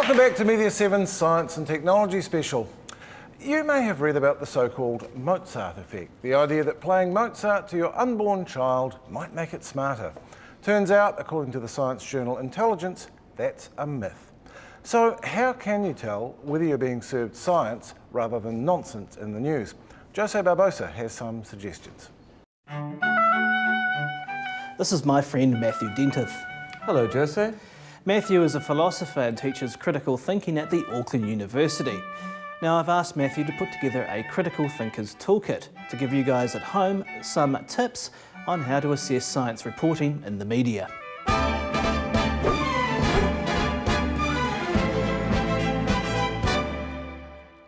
Welcome back to Media7's Science and Technology Special. You may have read about the so-called Mozart effect, the idea that playing Mozart to your unborn child might make it smarter. Turns out, according to the science journal Intelligence, that's a myth. So how can you tell whether you're being served science rather than nonsense in the news? Jose Barbosa has some suggestions. This is my friend Matthew Dentith. Hello, Jose. Matthew is a philosopher and teaches critical thinking at the Auckland University. Now, I've asked Matthew to put together a critical thinker's toolkit to give you guys at home some tips on how to assess science reporting in the media.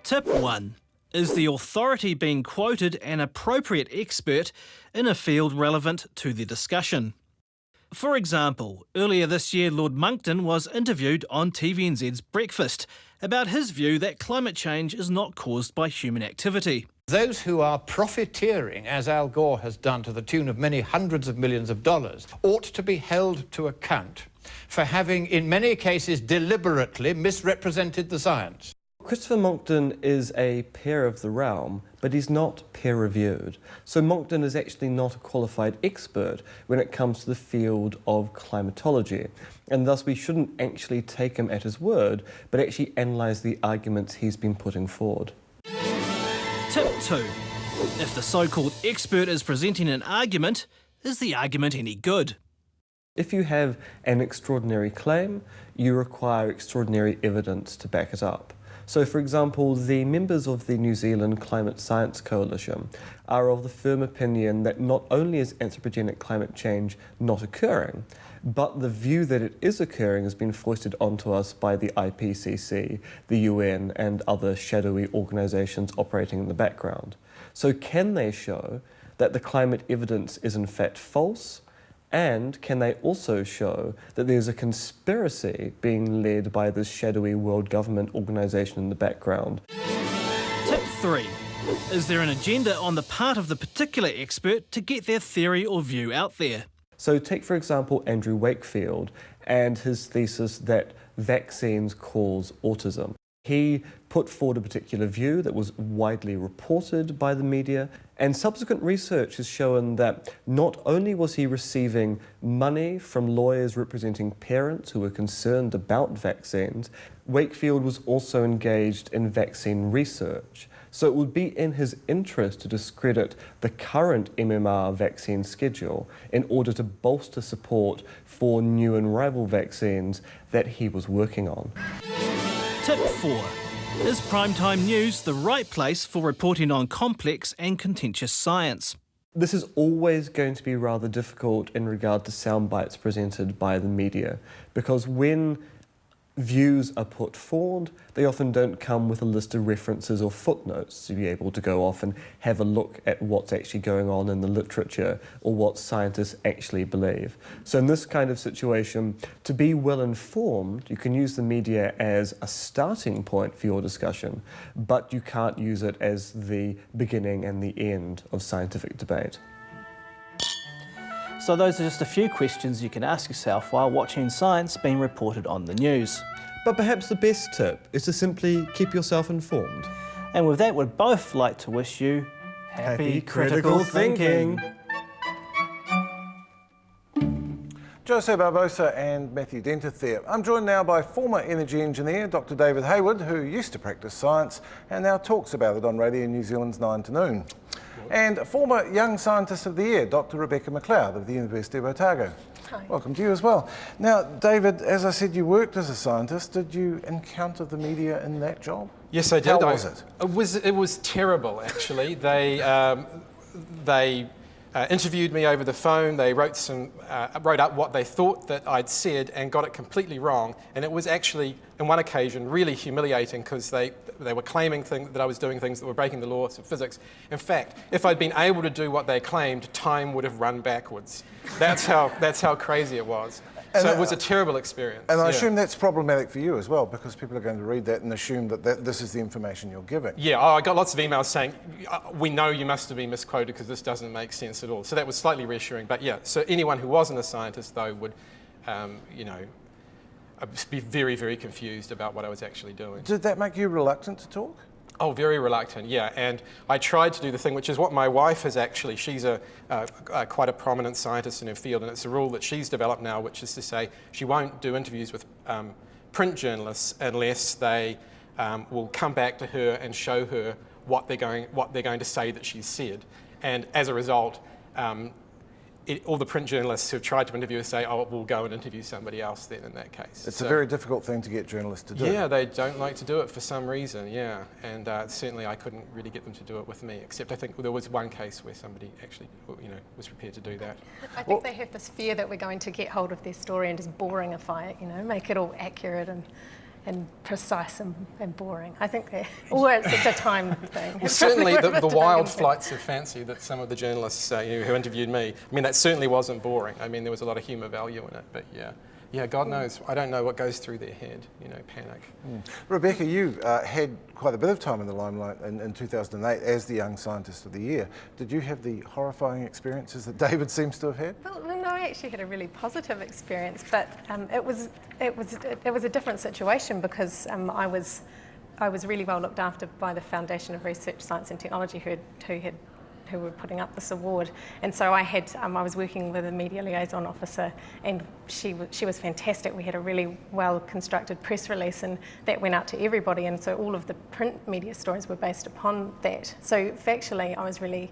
Tip 1. Is the authority being quoted an appropriate expert in a field relevant to the discussion? For example, earlier this year Lord Monckton was interviewed on TVNZ's Breakfast about his view that climate change is not caused by human activity. Those who are profiteering, as Al Gore has done to the tune of many hundreds of millions of dollars, ought to be held to account for having, in many cases, deliberately misrepresented the science. Christopher Monckton is a peer of the realm, but he's not peer-reviewed. So Monckton is actually not a qualified expert when it comes to the field of climatology, and thus we shouldn't actually take him at his word, but actually analyse the arguments he's been putting forward. Tip 2. If the so-called expert is presenting an argument, is the argument any good? If you have an extraordinary claim, you require extraordinary evidence to back it up. So, for example, the members of the New Zealand Climate Science Coalition are of the firm opinion that not only is anthropogenic climate change not occurring, but the view that it is occurring has been foisted onto us by the IPCC, the UN, and other shadowy organisations operating in the background. So can they show that the climate evidence is in fact false? And can they also show that there's a conspiracy being led by this shadowy world government organisation in the background? Tip 3. Is there an agenda on the part of the particular expert to get their theory or view out there? So take, for example, Andrew Wakefield and his thesis that vaccines cause autism. He put forward a particular view that was widely reported by the media, and subsequent research has shown that not only was he receiving money from lawyers representing parents who were concerned about vaccines, Wakefield was also engaged in vaccine research. So it would be in his interest to discredit the current MMR vaccine schedule in order to bolster support for new and rival vaccines that he was working on. Tip 4. Is primetime news the right place for reporting on complex and contentious science? This is always going to be rather difficult in regard to sound bites presented by the media, because when views are put forward, they often don't come with a list of references or footnotes to be able to go off and have a look at what's actually going on in the literature or what scientists actually believe. So in this kind of situation, to be well informed, you can use the media as a starting point for your discussion, but you can't use it as the beginning and the end of scientific debate. So those are just a few questions you can ask yourself while watching science being reported on the news. But perhaps the best tip is to simply keep yourself informed. And with that, we'd both like to wish you happy critical thinking. Jose Barbosa and Matthew Dentith there. I'm joined now by former energy engineer Dr. David Hayward, who used to practice science and now talks about it on Radio New Zealand's 9 to Noon. And former Young Scientist of the Year, Dr. Rebecca McLeod of the University of Otago. Hi. Welcome to you as well. Now, David, as I said, you worked as a scientist. Did you encounter the media in that job? Yes, I did. How was it? It was terrible, actually. They interviewed me over the phone. They wrote up what they thought that I'd said and got it completely wrong. And it was actually, on one occasion, really humiliating because they were claiming that I was doing things that were breaking the laws of physics. In fact, if I'd been able to do what they claimed, time would have run backwards. That's how crazy it was. So it was a terrible experience. And I assume that's problematic for you as well, because people are going to read that and assume that this is the information you're giving. Yeah, I got lots of emails saying, we know you must have been misquoted because this doesn't make sense at all. So that was slightly reassuring. But yeah, so anyone who wasn't a scientist, though, would, I'd be very, very confused about what I was actually doing. Did that make you reluctant to talk? Oh, very reluctant, yeah. And I tried to do the thing, which is what my wife is actually, she's quite a prominent scientist in her field, and it's a rule that she's developed now, which is to say she won't do interviews with print journalists unless they will come back to her and show her what they're going to say that she's said. And as a result, all the print journalists who've tried to interview her say, oh, we'll go and interview somebody else then in that case. It's a very difficult thing to get journalists to do. Yeah, they don't like to do it for some reason, yeah. And certainly I couldn't really get them to do it with me, except I think there was one case where somebody actually, was prepared to do that. I think they have this fear that we're going to get hold of their story and just boringify it, make it all accurate and precise and boring. I think or it's just a time thing. Well, certainly the wild flights of fancy that some of the journalists who interviewed me, I mean, that certainly wasn't boring. I mean, there was a lot of humour value in it, but yeah, God knows, I don't know what goes through their head, panic. Rebecca, you had quite a bit of time in the limelight in 2008 as the Young Scientist of the Year. Did you have the horrifying experiences that David seems to have had? Well, no, I actually had a really positive experience, but it was a different situation because I was really well looked after by the Foundation of Research, Science and Technology who were putting up this award, and so I was working with a media liaison officer, and she was fantastic. We had a really well constructed press release, and that went out to everybody, and so all of the print media stories were based upon that. So factually, I was really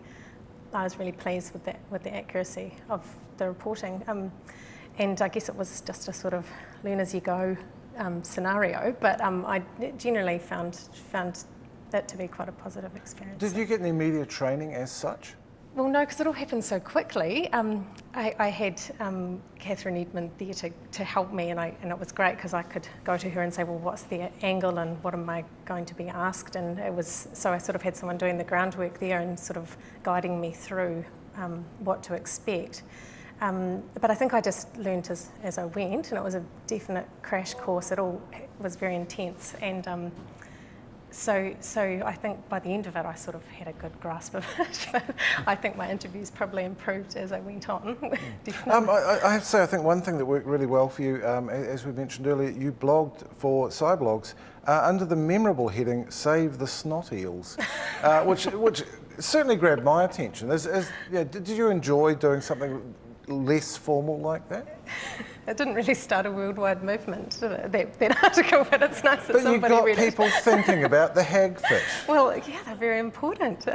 pleased with the accuracy of the reporting, and I guess it was just a sort of learn as you go scenario, but I generally found that to be quite a positive experience. Did you get any media training as such? Well, no, because it all happened so quickly. I had Catherine Edmond there to help me, and it was great because I could go to her and say, well, what's the angle and what am I going to be asked? And so I sort of had someone doing the groundwork there and sort of guiding me through what to expect. But I think I just learnt as I went, and it was a definite crash course. It all was very intense, and so I think by the end of it, I sort of had a good grasp of it. But I think my interviews probably improved as I went on. I have to say, I think one thing that worked really well for you, as we mentioned earlier, you blogged for Sciblogs under the memorable heading "Save the Snot Eels," which certainly grabbed my attention. Did you enjoy doing something less formal like that? It didn't really start a worldwide movement, did it, that article, but it's nice that but somebody read it. But you've got people thinking about the hagfish. Well, yeah, they're very important.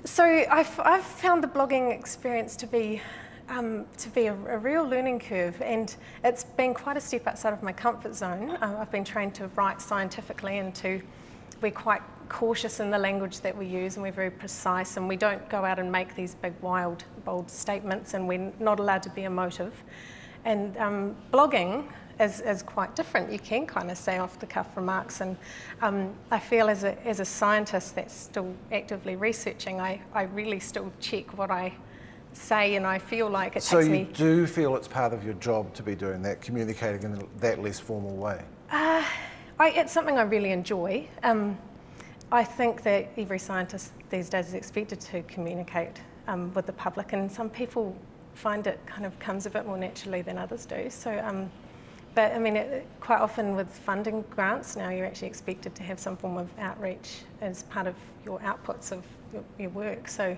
So I've found the blogging experience to be a real learning curve, and it's been quite a step outside of my comfort zone. I've been trained to write scientifically, and we're quite cautious in the language that we use, and we're very precise, and we don't go out and make these big, wild, bold statements, and we're not allowed to be emotive. And blogging is quite different. You can kind of say off-the-cuff remarks, and I feel as a scientist that's still actively researching, I really still check what I say, and I feel like it takes me... So you do feel it's part of your job to be doing that, communicating in that less formal way? It's something I really enjoy. I think that every scientist these days is expected to communicate with the public, and some people find it kind of comes a bit more naturally than others do. So, but I mean, quite often with funding grants now, you're actually expected to have some form of outreach as part of your outputs of your work. So,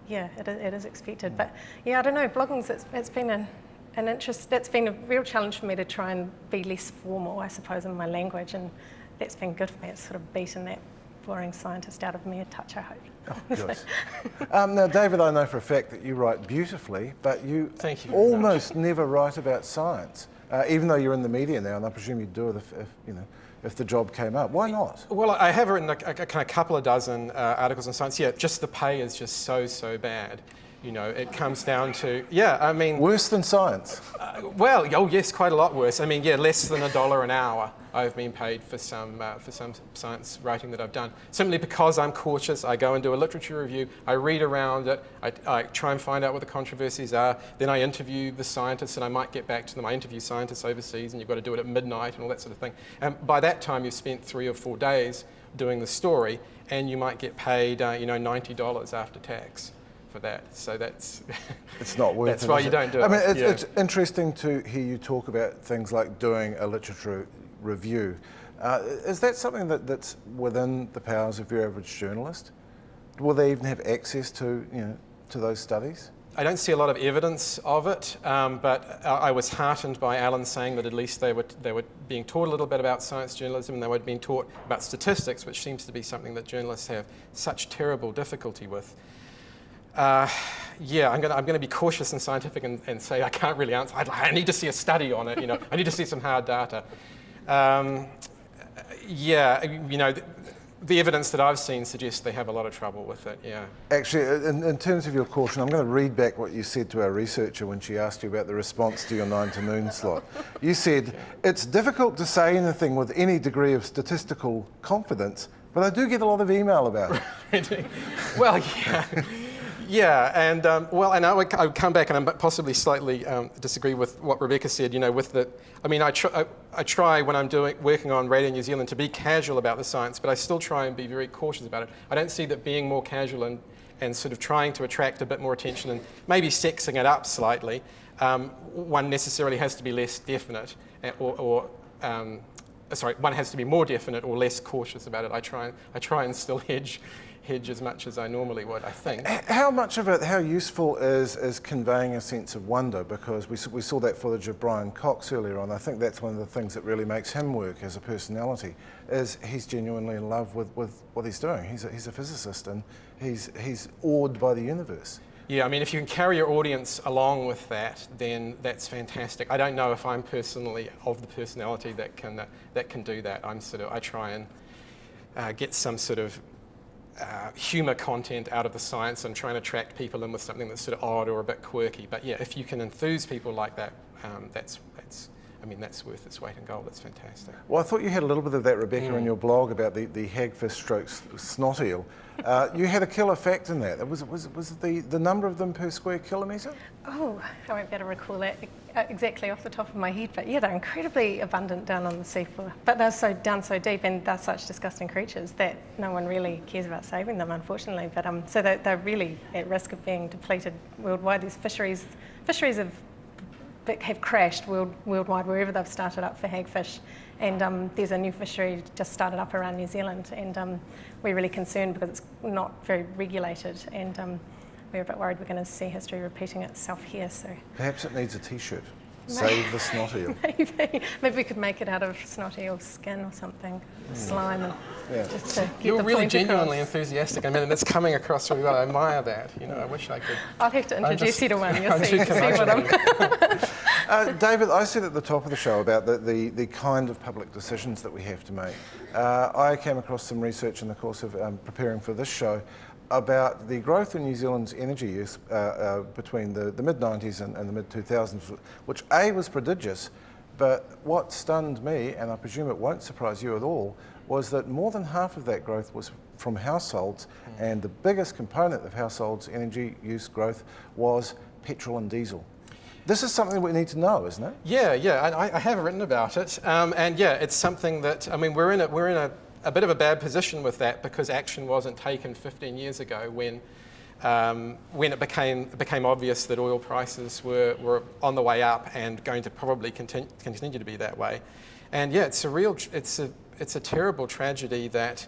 yeah, it is expected. But yeah, I don't know, blogging's it's been an interest. That's been a real challenge for me to try and be less formal, I suppose, in my language, and that's been good for me. It's sort of beaten that boring scientist out of me a touch, I hope. Oh, good. Now, David, I know for a fact that you write beautifully, but you Thank you almost never write about science, even though you're in the media now, and I presume you'd do it if the job came up. Why not? Well, I have written a couple of dozen articles on science. Yeah, just the pay is just so bad. It comes down to, I mean... Worse than science? Well, oh yes, quite a lot worse. I mean, yeah, less than $1 an hour I've been paid for some science writing that I've done. Simply because I'm cautious, I go and do a literature review, I read around it, I try and find out what the controversies are, then I interview the scientists and I might get back to them. I interview scientists overseas and you've got to do it at midnight and all that sort of thing. And by that time you've spent 3 or 4 days doing the story, and you might get paid $90 after tax for that. So that's it's not worth it. That's why you don't do it. I mean, it's interesting to hear you talk about things like doing a literature review. Is that something that's within the powers of your average journalist? Will they even have access to those studies? I don't see a lot of evidence of it, but I was heartened by Alan saying that at least they were being taught a little bit about science journalism, and they were being taught about statistics, which seems to be something that journalists have such terrible difficulty with. Yeah, I'm going to be cautious and scientific and say I can't really answer. I need to see a study on it. I need to see some hard data. Yeah, the evidence that I've seen suggests they have a lot of trouble with it, yeah. Actually, in terms of your caution, I'm going to read back what you said to our researcher when she asked you about the response to your 9 to noon slot. You said, "It's difficult to say anything with any degree of statistical confidence, but I do get a lot of email about it." Well, yeah. Yeah, and and I would come back and possibly slightly disagree with what Rebecca said. I try when I'm working on Radio New Zealand to be casual about the science, but I still try and be very cautious about it. I don't see that being more casual and sort of trying to attract a bit more attention and maybe sexing it up slightly, one necessarily has to be less definite, one has to be more definite or less cautious about it. I try and still hedge as much as I normally would, I think. How much of it, how useful is conveying a sense of wonder? Because we saw that footage of Brian Cox earlier on. I think that's one of the things that really makes him work as a personality, is he's genuinely in love with what he's doing. He's a physicist, and he's awed by the universe. Yeah, I mean, if you can carry your audience along with that, then that's fantastic. I don't know if I'm personally of the personality that can do that. I try and get some sort of humour content out of the science and trying to attract people in with something that's sort of odd or a bit quirky. But yeah, if you can enthuse people like that, that's worth its weight in gold. That's fantastic. Well, I thought you had a little bit of that, Rebecca, in your blog about the hagfish stroke snot eel. You had a killer fact in that. Was it the number of them per square kilometre? Oh, I won't be able to recall that exactly off the top of my head, but yeah, they're incredibly abundant down on the seafloor. But they're down so deep, and they're such disgusting creatures that no one really cares about saving them, unfortunately. But so they're really at risk of being depleted worldwide. These fisheries have crashed worldwide wherever they've started up for hagfish, and there's a new fishery just started up around New Zealand, and we're really concerned because it's not very regulated, and we're a bit worried we're going to see history repeating itself here. So perhaps it needs a T-shirt. Save the snot eel. Maybe we could make it out of snot eel skin or something, slime, and just to get You're the really point genuinely across. enthusiastic. I mean, it's coming across really well. I admire that. I wish I could. I'll have to introduce you to one. You'll see what I'm. David, I said at the top of the show about the kind of public decisions that we have to make. I came across some research in the course of preparing for this show about the growth in New Zealand's energy use between the mid-90s and the mid-2000s, which A, was prodigious, but what stunned me, and I presume it won't surprise you at all, was that more than half of that growth was from households, and the biggest component of households' energy use growth was petrol and diesel. This is something we need to know, isn't it? Yeah, I have written about it, and yeah, it's something that, I mean, we're in a bit of a bad position with that because action wasn't taken 15 years ago when it became obvious that oil prices were on the way up and going to probably continue to be that way. And yeah, it's a terrible tragedy that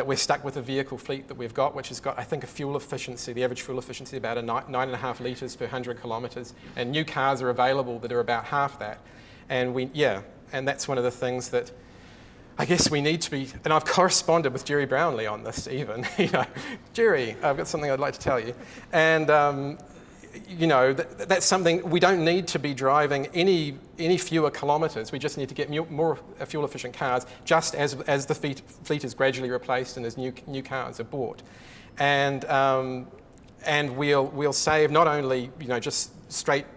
we're stuck with a vehicle fleet that we've got, which has got, I think, a fuel efficiency, the average fuel efficiency about 9.5 litres per 100 kilometres, and new cars are available that are about half that. And and that's one of the things that I guess we need to be, and I've corresponded with Jerry Brownlee on this even, Jerry, I've got something I'd like to tell you. And, that's something, we don't need to be driving any fewer kilometres, we just need to get more fuel efficient cars, just as the fleet is gradually replaced and as new cars are bought. And we'll save not only, just straight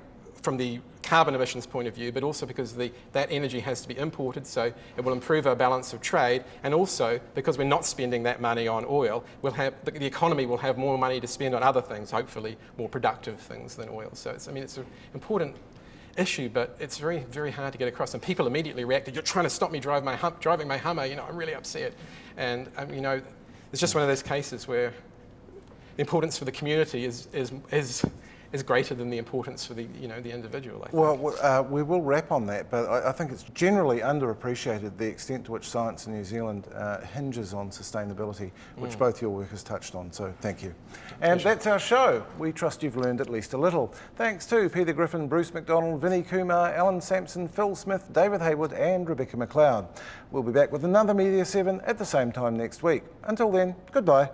from the carbon emissions point of view, but also because that energy has to be imported, so it will improve our balance of trade, and also because we're not spending that money on oil, the economy will have more money to spend on other things, hopefully more productive things than oil. So it's an important issue, but it's very, very hard to get across, and people immediately reacted, "You're trying to stop me driving my Hummer, I'm really upset." And it's just one of those cases where importance for the community is greater than the importance for the individual, I think. Well, we will wrap on that, but I think it's generally underappreciated the extent to which science in New Zealand hinges on sustainability, which both your workers touched on, so thank you. And that's our show. We trust you've learned at least a little. Thanks to Peter Griffin, Bruce McDonald, Vinnie Kumar, Alan Sampson, Phil Smith, David Haywood and Rebecca McLeod. We'll be back with another Media7 at the same time next week. Until then, goodbye.